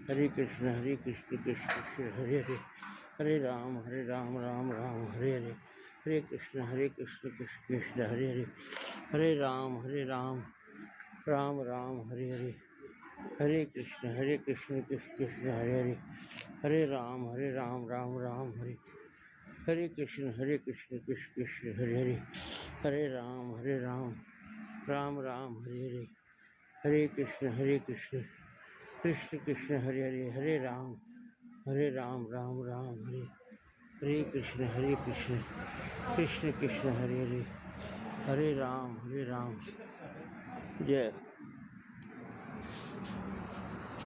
Hare Krishna Krishna Krishna Hare Hare, Hare Ram Ram Ram Hare Hare, Hare Krishna Krishna Krishna Hare Hare, Hare Ram Ram Ram Hare Hare, Hare Krishna Krishna Krishna Hare Hare, Hare Ram Ram Ram Hare, Hare Krishna Krishna Krishna Hare Hare, Hare Ram Ram Ram Hare Hare, Hare Krishna Krishna Krishna Hare Hare, Hare Ram Ram Ram Hare, Hare Krishna Krishna Krishna Hare Hare, Hare Ram Jai.